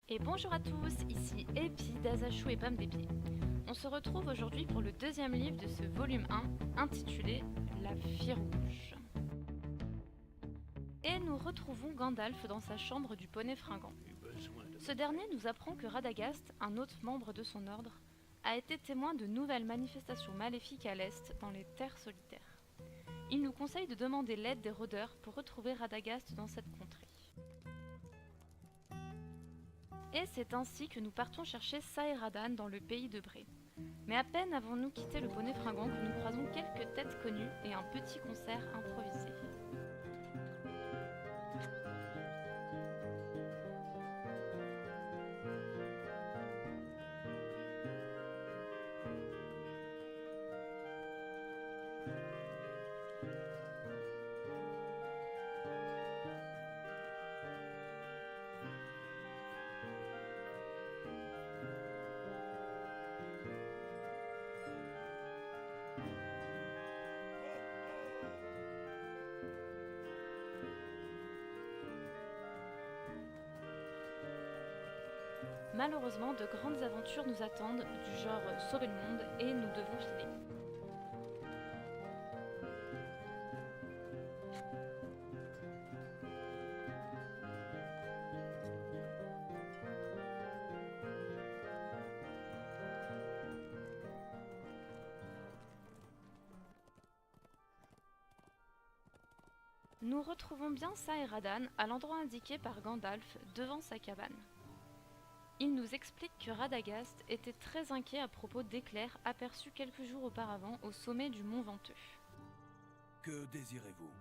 Et bonjour à tous, ici Epi d'Azachou et Pomme des Pieds. On se retrouve aujourd'hui pour le deuxième livre de ce volume 1, intitulé La Fille Rouge. Et nous retrouvons Gandalf dans sa chambre du poney fringant. Ce dernier nous apprend que Radagast, un autre membre de son ordre, a été témoin de nouvelles manifestations maléfiques à l'est dans les terres solitaires. Il nous conseille de demander l'aide des rôdeurs pour retrouver Radagast dans cette contrée. Et c'est ainsi que nous partons chercher Saeradan dans le pays de Bré. Mais à peine avons-nous quitté le poney fringant que nous croisons quelques têtes connues et un petit concert improvisé. Malheureusement, de grandes aventures nous attendent, du genre sauver le monde, et nous devons filer. Nous retrouvons bien Saeradan à l'endroit indiqué par Gandalf devant sa cabane. Il nous explique que Radagast était très inquiet à propos d'éclairs aperçus quelques jours auparavant au sommet du mont Venteux. Que désirez-vous?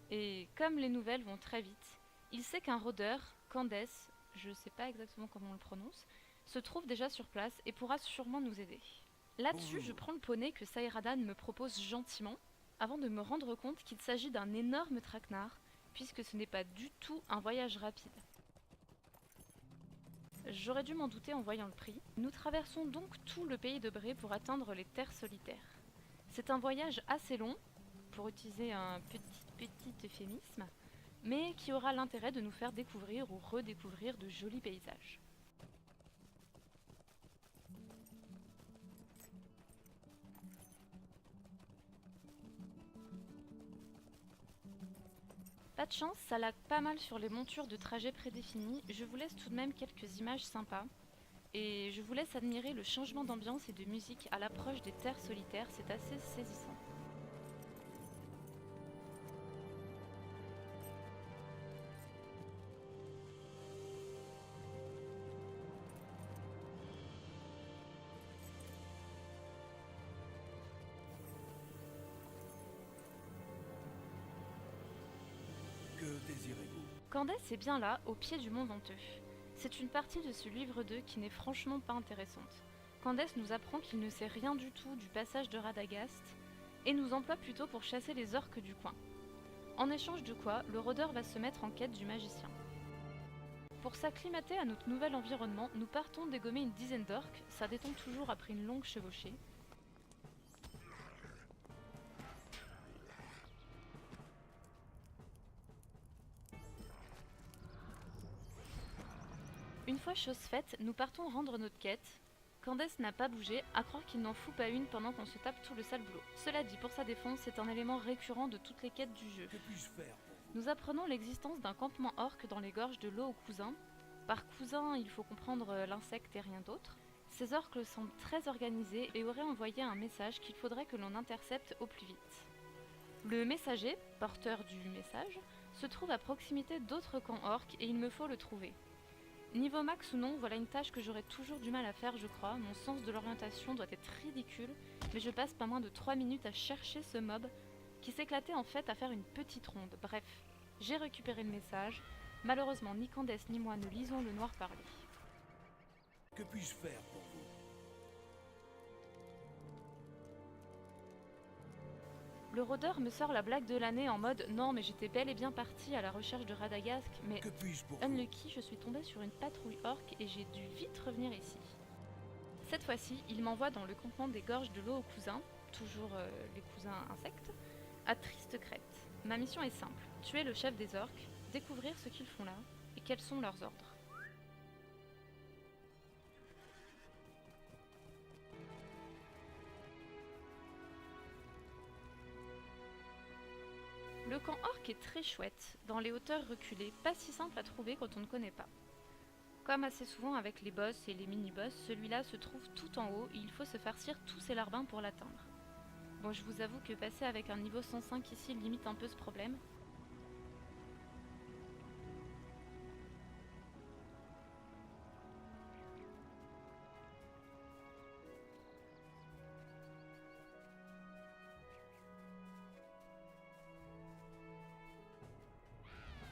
Et comme les nouvelles vont très vite, il sait qu'un rôdeur, Candace, je sais pas exactement comment on le prononce, se trouve déjà sur place et pourra sûrement nous aider. Là-dessus, je prends le poney que Saeradan me propose gentiment, avant de me rendre compte qu'il s'agit d'un énorme traquenard, puisque ce n'est pas du tout un voyage rapide. J'aurais dû m'en douter en voyant le prix. Nous traversons donc tout le pays de Bré pour atteindre les terres solitaires. C'est un voyage assez long, pour utiliser un petit euphémisme, mais qui aura l'intérêt de nous faire découvrir ou redécouvrir de jolis paysages. Pas de chance, ça lag pas mal sur les montures de trajets prédéfinis, je vous laisse tout de même quelques images sympas. Et je vous laisse admirer le changement d'ambiance et de musique à l'approche des terres solitaires, c'est assez saisissant. Que désirez-vous? Candace est bien là, au pied du mont Venteux. C'est une partie de ce livre 2 qui n'est franchement pas intéressante. Candace nous apprend qu'il ne sait rien du tout du passage de Radagast, et nous emploie plutôt pour chasser les orques du coin. En échange de quoi, le rôdeur va se mettre en quête du magicien. Pour s'acclimater à notre nouvel environnement, nous partons dégommer une dizaine d'orques, ça détend toujours après une longue chevauchée. Une fois chose faite, nous partons rendre notre quête. Candace n'a pas bougé, à croire qu'il n'en fout pas une pendant qu'on se tape tout le sale boulot. Cela dit, pour sa défense, c'est un élément récurrent de toutes les quêtes du jeu. Que puis-je faire pour vous? Nous apprenons l'existence d'un campement orc dans les gorges de l'eau au cousin. Par cousin, il faut comprendre l'insecte et rien d'autre. Ces orques semblent très organisés et auraient envoyé un message qu'il faudrait que l'on intercepte au plus vite. Le messager, porteur du message, se trouve à proximité d'autres camps orcs et il me faut le trouver. Niveau max ou non, voilà une tâche que j'aurais toujours du mal à faire, je crois. Mon sens de l'orientation doit être ridicule, mais je passe pas moins de 3 minutes à chercher ce mob qui s'éclatait en fait à faire une petite ronde. Bref, j'ai récupéré le message. Malheureusement, ni Candace ni moi ne lisons le noir parler. Que puis-je faire pour vous? Le rôdeur me sort la blague de l'année en mode « Non, mais j'étais bel et bien parti à la recherche de Radagast, mais Que puis-je pour vous? unlucky, je suis tombée sur une patrouille orque et j'ai dû vite revenir ici. » Cette fois-ci, il m'envoie dans le campement des gorges de l'eau aux cousins, toujours les cousins insectes, à Triste Crête. Ma mission est simple, tuer le chef des orques, découvrir ce qu'ils font là et quels sont leurs ordres. orque est très chouette, dans les hauteurs reculées, pas si simple à trouver quand on ne connaît pas. Comme assez souvent avec les boss et les mini-boss, celui-là se trouve tout en haut et il faut se farcir tous ses larbins pour l'atteindre. Bon, je vous avoue que passer avec un niveau 105 ici limite un peu ce problème.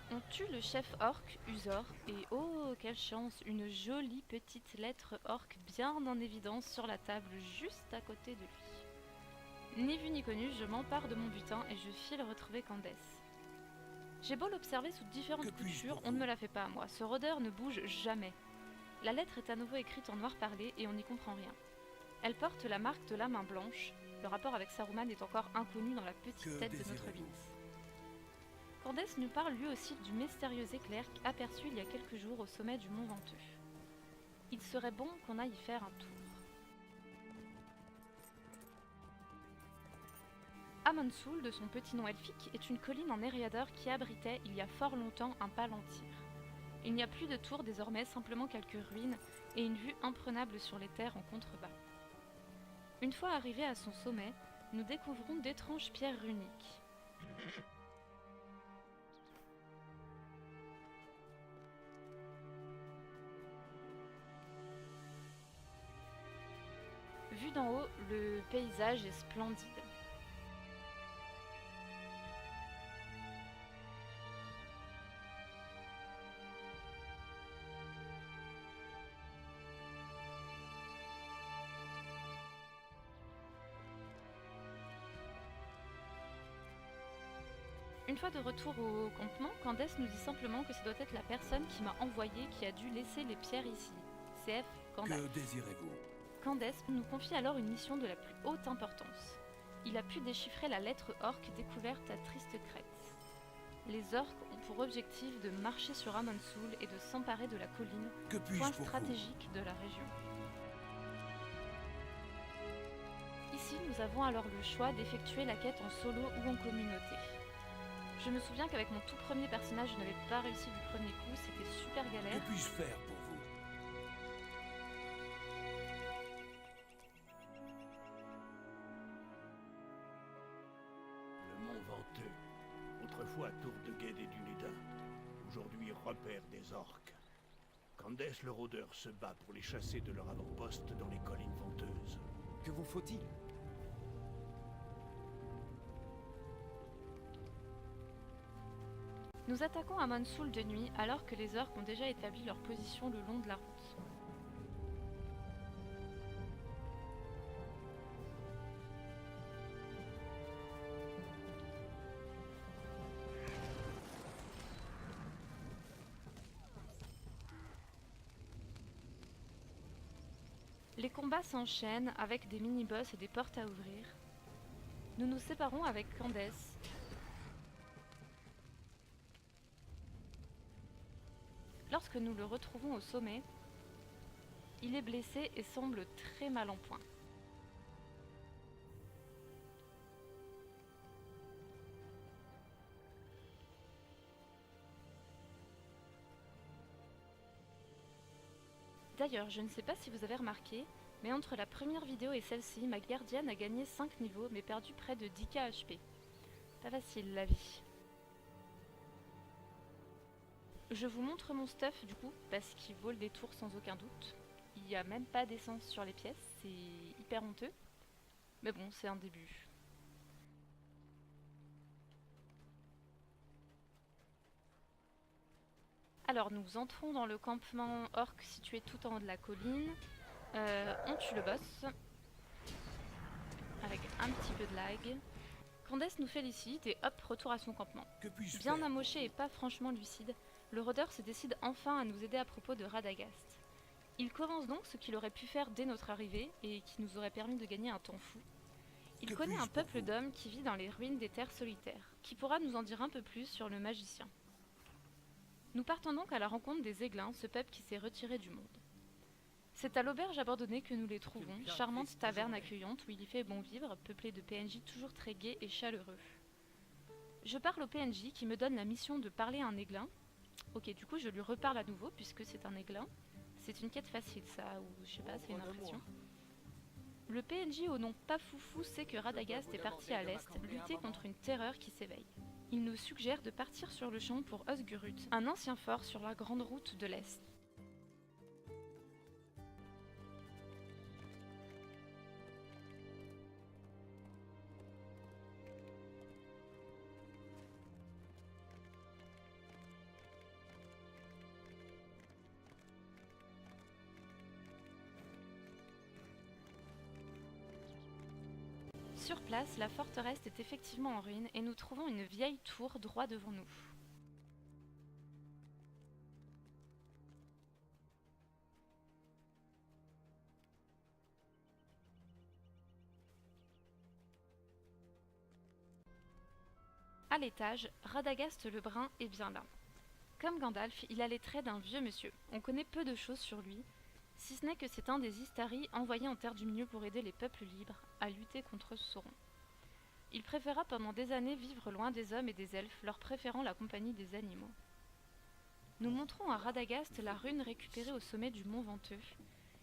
On tue le chef orc, Uzor, et oh quelle chance, une jolie petite lettre orc bien en évidence sur la table juste à côté de lui. Ni vu ni connu, je m'empare de mon butin et je file retrouver Candace. J'ai beau l'observer sous différentes coutures, on ne me la fait pas à moi, ce rôdeur ne bouge jamais. La lettre est à nouveau écrite en noir parlé et on n'y comprend rien. Elle porte la marque de la main blanche, le rapport avec Saruman est encore inconnu dans la petite tête de notre Vince. Candace nous parle lui aussi du mystérieux éclair aperçu il y a quelques jours au sommet du mont Venteux. Il serait bon qu'on aille y faire un tour. Amansul, de son petit nom elfique, est une colline en Eriador qui abritait il y a fort longtemps un palantir. Il n'y a plus de tour désormais, simplement quelques ruines et une vue imprenable sur les terres en contrebas. Une fois arrivés à son sommet, nous découvrons d'étranges pierres runiques. Vu d'en haut, le paysage est splendide. Une fois de retour au campement, Candace nous dit simplement que ça doit être la personne qui m'a envoyé qui a dû laisser les pierres ici. CF Candace. Que désirez-vous? Candace nous confie alors une mission de la plus haute importance. Il a pu déchiffrer la lettre orque découverte à Triste Crête. Les orques ont pour objectif de marcher sur Amansul et de s'emparer de la colline, point stratégique de la région. Ici, nous avons alors le choix d'effectuer la quête en solo ou en communauté. Je me souviens qu'avec mon tout premier personnage, je n'avais pas réussi du premier coup, c'était super galère. Que puis-je faire pour vous? Le mont Venteux, autrefois tour de guet et du Nédin, aujourd'hui repère des orques. Candace le rôdeur se bat pour les chasser de leur avant-poste dans les collines venteuses. Que vous faut-il? Nous attaquons Amansul de nuit alors que les orques ont déjà établi leur position le long de la route. Les combats s'enchaînent avec des mini-boss et des portes à ouvrir. Nous nous séparons avec Candace. Lorsque nous le retrouvons au sommet, il est blessé et semble très mal en point. D'ailleurs, je ne sais pas si vous avez remarqué, mais entre la première vidéo et celle-ci, ma gardienne a gagné 5 niveaux mais perdu près de 10k HP. Pas facile la vie. Je vous montre mon stuff du coup, parce qu'il vaut le détour sans aucun doute. Il n'y a même pas d'essence sur les pièces, c'est hyper honteux. Mais bon, c'est un début. Alors nous entrons dans le campement orc situé tout en haut de la colline. On tue le boss. Avec un petit peu de lag. Candace nous félicite et hop, retour à son campement. Bien amoché et pas franchement lucide, le rôdeur se décide enfin à nous aider à propos de Radagast. Il commence donc ce qu'il aurait pu faire dès notre arrivée et qui nous aurait permis de gagner un temps fou. Il connaît un peuple d'hommes qui vit dans les ruines des terres solitaires, qui pourra nous en dire un peu plus sur le magicien. Nous partons donc à la rencontre des Aiglins, ce peuple qui s'est retiré du monde. C'est à l'auberge abandonnée que nous les trouvons, charmante taverne accueillante où il y fait bon vivre, peuplée de PNJ toujours très gais et chaleureux. Je parle au PNJ qui me donne la mission de parler à un aiglin. Ok, du coup je lui reparle à nouveau puisque c'est un aiglin. C'est une quête facile ça, ou je sais pas, c'est une impression. Le PNJ au nom pas foufou sait que Radagast est parti à l'est lutter contre une terreur qui s'éveille. Il nous suggère de partir sur le champ pour Osgurut, un ancien fort sur la grande route de l'est. Sur place, la forteresse est effectivement en ruine et nous trouvons une vieille tour droit devant nous. À l'étage, Radagast le Brun est bien là. Comme Gandalf, il a les traits d'un vieux monsieur. On connaît peu de choses sur lui, si ce n'est que c'est un des Istari envoyés en Terre du Milieu pour aider les peuples libres à lutter contre Sauron. Il préféra pendant des années vivre loin des hommes et des elfes, leur préférant la compagnie des animaux. Nous montrons à Radagast la rune récupérée au sommet du mont Venteux,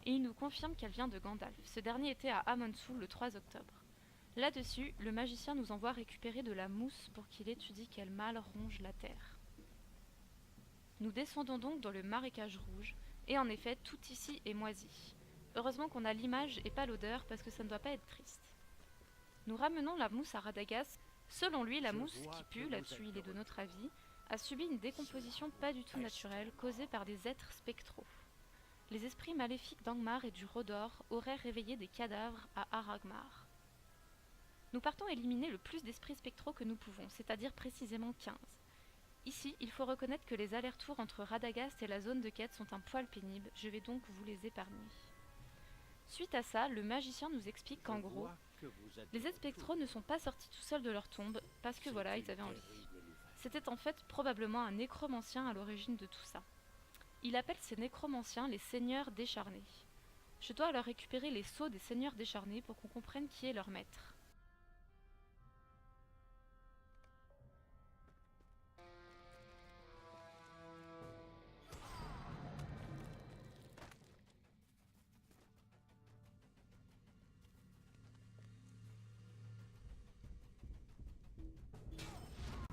et il nous confirme qu'elle vient de Gandalf. Ce dernier était à Amonsul le 3 octobre. Là-dessus, le magicien nous envoie récupérer de la mousse pour qu'il étudie quel mal ronge la terre. Nous descendons donc dans le marécage rouge, et en effet, tout ici est moisi. Heureusement qu'on a l'image et pas l'odeur, parce que ça ne doit pas être triste. Nous ramenons la mousse à Radagast. Selon lui, la mousse qui pue, là-dessus il est de notre avis, a subi une décomposition pas du tout naturelle, causée par des êtres spectraux. Les esprits maléfiques d'Angmar et du Rhodor auraient réveillé des cadavres à Aragmar. Nous partons éliminer le plus d'esprits spectraux que nous pouvons, c'est-à-dire précisément 15. Ici, il faut reconnaître que les allers-retours entre Radagast et la zone de quête sont un poil pénibles, je vais donc vous les épargner. Suite à ça, le magicien nous explique qu'en gros, les êtres spectraux ne sont pas sortis tout seuls de leur tombe, parce que voilà, ils avaient envie. C'était en fait probablement un nécromancien à l'origine de tout ça. Il appelle ces nécromanciens les seigneurs décharnés. Je dois alors récupérer les sceaux des seigneurs décharnés pour qu'on comprenne qui est leur maître.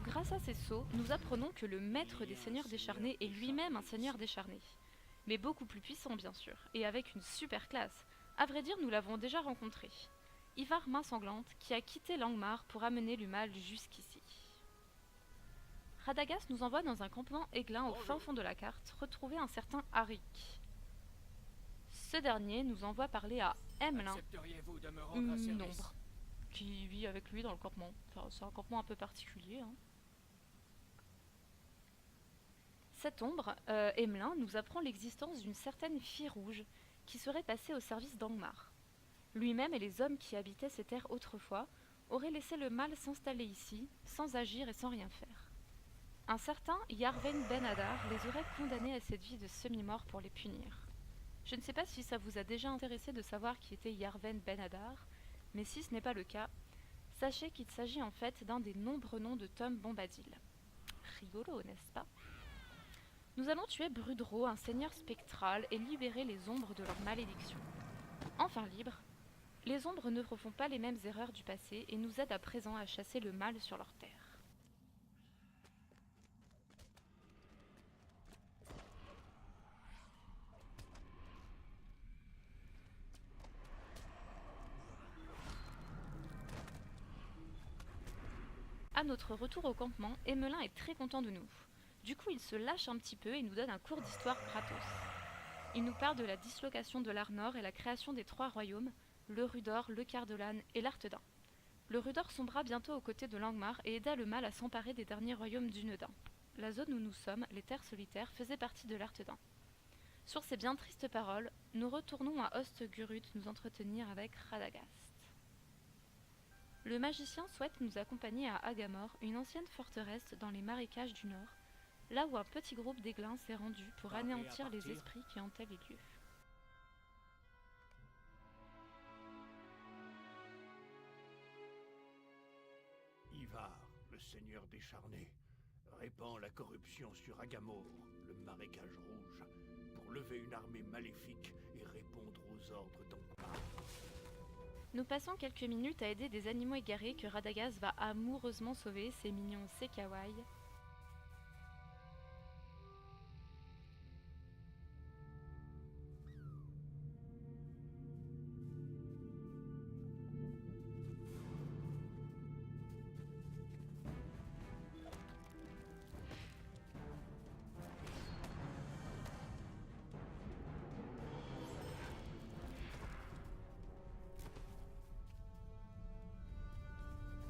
Grâce à ces sceaux, nous apprenons que le maître des seigneurs décharnés est lui-même un seigneur décharné. Mais beaucoup plus puissant bien sûr, et avec une super classe. À vrai dire, nous l'avons déjà rencontré. Ivar Main Sanglante, qui a quitté Langmar pour amener le mal jusqu'ici. Radagast nous envoie dans un campement aiglin au fin fond de la carte, retrouver un certain Arik. Ce dernier nous envoie parler à Emlyn, Nombre, qui vit avec lui dans le campement. Enfin, c'est un campement un peu particulier, hein. Cette ombre, Emlyn, nous apprend l'existence d'une certaine fille rouge qui serait passée au service d'Angmar. Lui-même et les hommes qui habitaient ces terres autrefois auraient laissé le mal s'installer ici, sans agir et sans rien faire. Un certain Yarven Ben Hadar les aurait condamnés à cette vie de semi-mort pour les punir. Je ne sais pas si ça vous a déjà intéressé de savoir qui était Yarven Ben Hadar, mais si ce n'est pas le cas, sachez qu'il s'agit en fait d'un des nombreux noms de Tom Bombadil. Rigolo, n'est-ce pas ? Nous allons tuer Brudro, un seigneur spectral, et libérer les ombres de leur malédiction. Enfin libres, les ombres ne refont pas les mêmes erreurs du passé et nous aident à présent à chasser le mal sur leur terre. À notre retour au campement, Emlyn est très content de nous. Du coup, il se lâche un petit peu et nous donne un cours d'histoire gratos. Il nous parle de la dislocation de l'Arnor et la création des 3 royaumes, le Rudor, le Cardolan et l'Arthedain. Le Rudor sombra bientôt aux côtés de Langmar et aida le mal à s'emparer des derniers royaumes d'Unedain. La zone où nous sommes, les terres solitaires, faisait partie de l'Arthedain. Sur ces bien tristes paroles, nous retournons à Osgurut nous entretenir avec Radagast. Le magicien souhaite nous accompagner à Agamor, une ancienne forteresse dans les marécages du nord, là où un petit groupe d'aiglins s'est rendu pour anéantir les esprits qui hantaient les lieux. Ivar, le seigneur décharné, répand la corruption sur Agamor, le marécage rouge, pour lever une armée maléfique et répondre aux ordres d'Angmar. Nous passons quelques minutes à aider des animaux égarés que Radagast va amoureusement sauver, c'est mignon, c'est kawaii.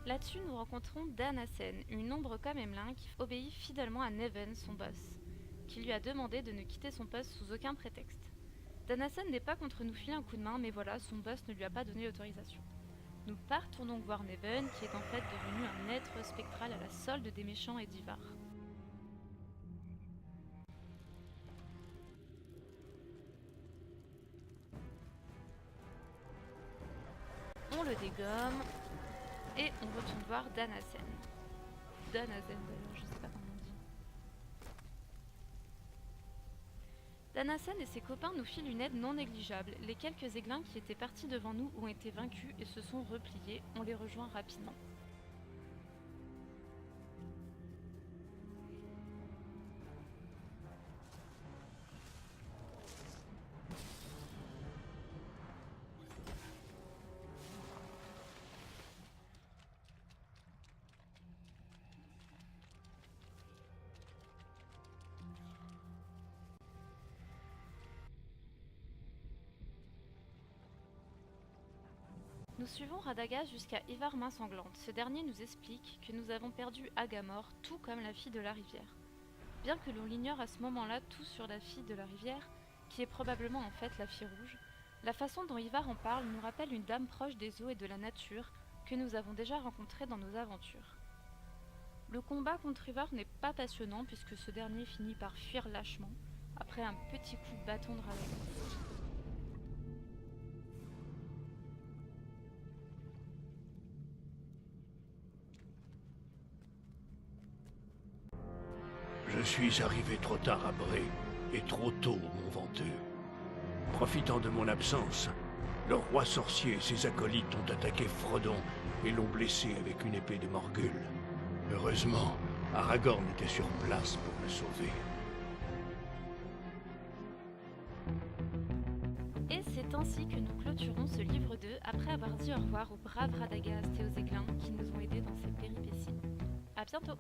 Là-dessus, nous rencontrons Danasen, une ombre comme Emelin qui obéit fidèlement à Neven, son boss, qui lui a demandé de ne quitter son poste sous aucun prétexte. Danasen n'est pas contre nous filer un coup de main, mais voilà, son boss ne lui a pas donné l'autorisation. Nous partons donc voir Neven, qui est en fait devenu un être spectral à la solde des méchants et d'Ivar. On le dégomme. Et on retourne voir Danasen. Danasen d'ailleurs, je sais pas comment on dit. Danasen et ses copains nous filent une aide non négligeable. Les quelques aiglins qui étaient partis devant nous ont été vaincus et se sont repliés. On les rejoint rapidement. Nous suivons Radagast jusqu'à Ivar Main Sanglante. Ce dernier nous explique que nous avons perdu Agamor, tout comme la fille de la rivière. Bien que l'on l'ignore à ce moment-là tout sur la fille de la rivière, qui est probablement en fait la fille rouge, la façon dont Ivar en parle nous rappelle une dame proche des eaux et de la nature que nous avons déjà rencontrée dans nos aventures. Le combat contre Ivar n'est pas passionnant puisque ce dernier finit par fuir lâchement, après un petit coup de bâton de Radagast. Je suis arrivé trop tard à Bré, et trop tôt, mon venteux. Profitant de mon absence, le roi sorcier et ses acolytes ont attaqué Frodon et l'ont blessé avec une épée de Morgul. Heureusement, Aragorn était sur place pour me sauver. Et c'est ainsi que nous clôturons ce livre 2 après avoir dit au revoir aux braves Radagast et aux aiglins qui nous ont aidés dans ces péripéties. A bientôt!